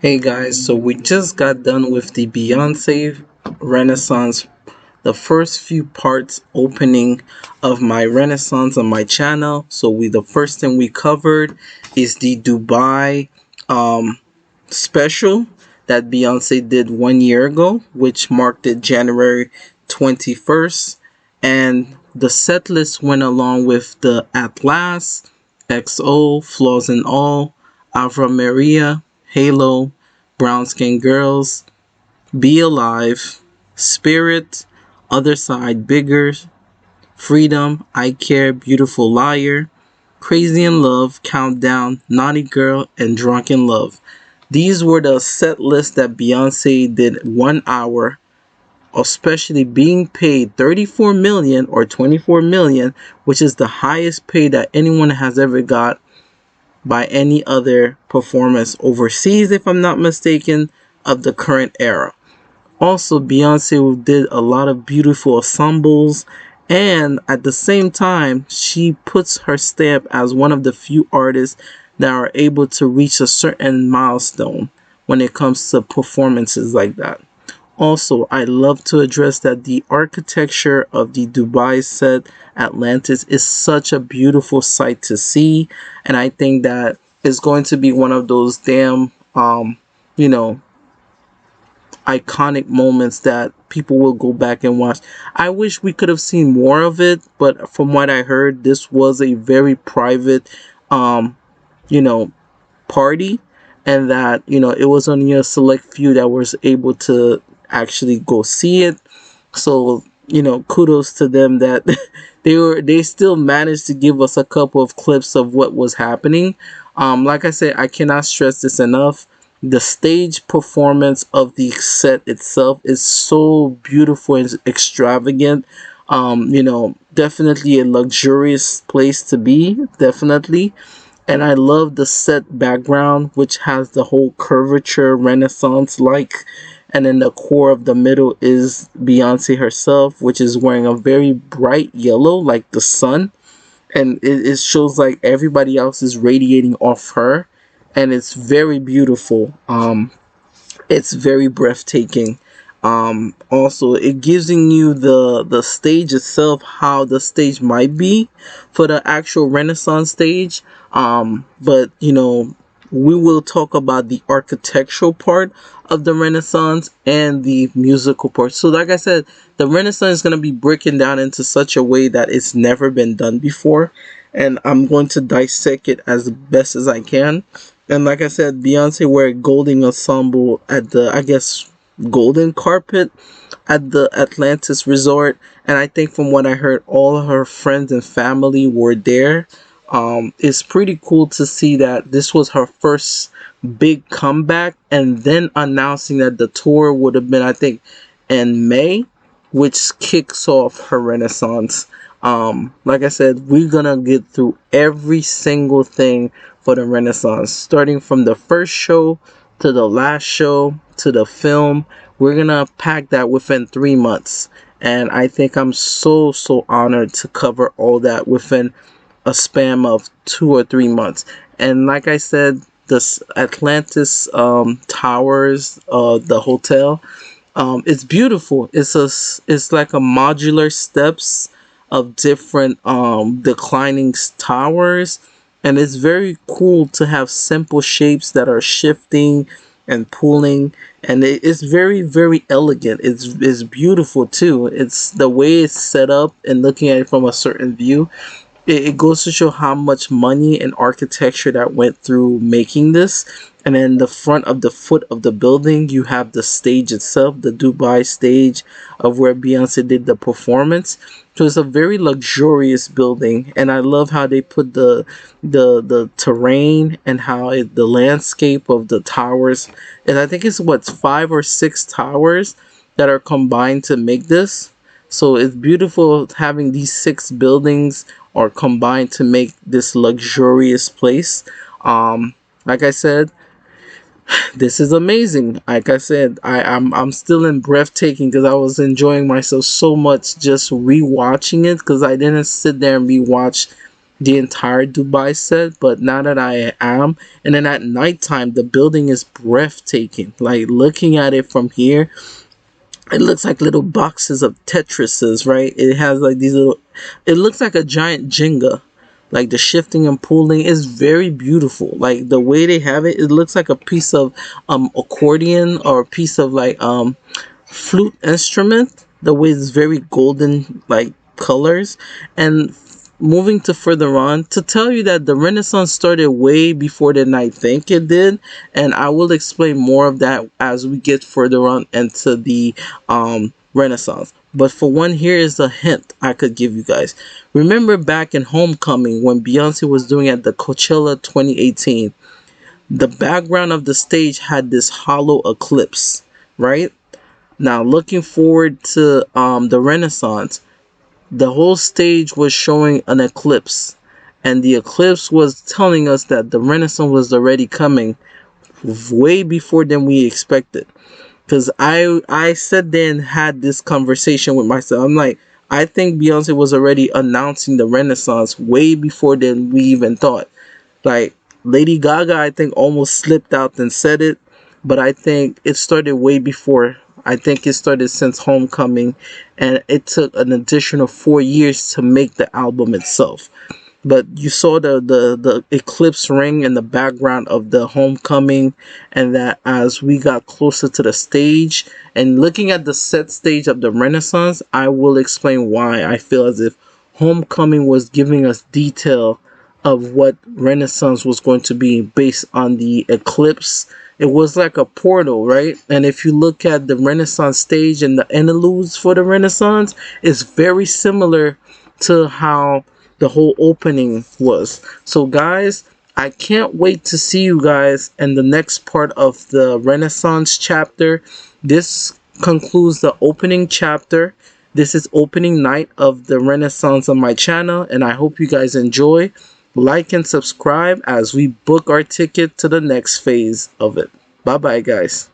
Hey guys, so we just got done with the Beyonce Renaissance, the first few parts opening of my Renaissance on my channel. So the first thing we covered is the Dubai um, special that Beyonce did 1 year ago, which marked it January 21st. And the set list went along with the Atlas, XO, Flaws and All, Ave Maria, Halo, Brown Skin Girls, Be Alive, Spirit, Otherside Bigger, Freedom, I Care, Beautiful Liar, Crazy in Love, Countdown, Naughty Girl, and Drunk in Love. These were the set lists that Beyonce did 1 hour, especially being paid 34 million or 24 million, which is the highest pay that anyone has ever got by any other performance overseas, if I'm not mistaken, of the current era. Also, Beyonce did a lot of beautiful ensembles, and at the same time, she puts her stamp as one of the few artists that are able to reach a certain milestone when it comes to performances like that. Also, I love to address that the architecture of the Dubai set Atlantis is such a beautiful sight to see, and I think that it's going to be one of those damn you know iconic moments that people will go back and watch. I wish we could have seen more of it, but from what I heard, this was a very private um you know party, and that it was only a select few that was able to actually go see it. So kudos to them that they still managed to give us a couple of clips of what was happening. Like I said, I cannot stress this enough. The stage performance of the set itself is so beautiful and extravagant. Definitely a luxurious place to be, definitely. And I love the set background, which has the whole curvature Renaissance like. And then the core of the middle is Beyonce herself, which is wearing a very bright yellow, like the sun. And it shows like everybody else is radiating off her. And it's very beautiful. It's very breathtaking. Also, it gives you the stage itself, how the stage might be for the actual Renaissance stage. But we will talk about the architectural part of the Renaissance and the musical part. So, like I said, the Renaissance is going to be breaking down into such a way that it's never been done before, and I'm going to dissect it as best as I can. And like I said, Beyonce wear a golden ensemble at the, I guess, golden carpet at the Atlantis resort. And I think from what I heard, all her friends and family were there. It's pretty cool to see that this was her first big comeback, and then announcing that the tour would have been, I think, in May, which kicks off her Renaissance. Like I said, we're gonna get through every single thing for the Renaissance, starting from the first show to the last show to the film. We're gonna pack that within 3 months, and I think I'm so honored to cover all that within a span of 2 or 3 months. And like I said, this Atlantis towers, the hotel, it's beautiful. It's like a modular steps of different declining towers, and it's very cool to have simple shapes that are shifting and pulling, and it's very elegant. It's beautiful too. It's the way it's set up, and looking at it from a certain view, it goes to show how much money and architecture that went through making this. And then the front of the foot of the building, you have the stage itself, the Dubai stage of where Beyonce did the performance. So it's a very luxurious building, and I love how they put the terrain and how the landscape of the towers. And I think it's what, 5 or 6 towers that are combined to make this. So it's beautiful having these 6 buildings are combined to make this luxurious place. Like I said, this is amazing. Like I said, I'm still in breathtaking because I was enjoying myself so much just rewatching it, because I didn't sit there and rewatch the entire Dubai set, but now that I am, and then at nighttime, the building is breathtaking. Like looking at it from here, it looks like little boxes of Tetrises, right? It has like these little, it looks like a giant Jenga. Like the shifting and pulling is very beautiful. Like the way they have it, it looks like a piece of accordion or a piece of like flute instrument. The way it's very golden like colors. And moving to further on, to tell you that the Renaissance started way before than I think it did, and I will explain more of that as we get further on into the Renaissance. But for one, here is a hint I could give you guys. Remember back in Homecoming when Beyonce was doing at the Coachella 2018, the background of the stage had this hollow eclipse, right? Now looking forward to the Renaissance, the whole stage was showing an eclipse, and the eclipse was telling us that the Renaissance was already coming way before than we expected. Because I sat there and had this conversation with myself. I'm like, I think Beyonce was already announcing the Renaissance way before than we even thought. Like Lady Gaga, I think almost slipped out and said it, but I think it started way before. I think it started since Homecoming, and it took an additional 4 years to make the album itself. But you saw the eclipse ring in the background of the Homecoming, and that as we got closer to the stage and looking at the set stage of the Renaissance, I will explain why I feel as if Homecoming was giving us detail of what Renaissance was going to be based on the eclipse. It was like a portal, right? And if you look at the Renaissance stage and the interludes for the Renaissance, it's very similar to how the whole opening was. So guys, I can't wait to see you guys in the next part of the Renaissance chapter. This concludes the opening chapter. This is opening night of the Renaissance on my channel, and I hope you guys enjoy. Like and subscribe as we book our ticket to the next phase of it. Bye bye, guys.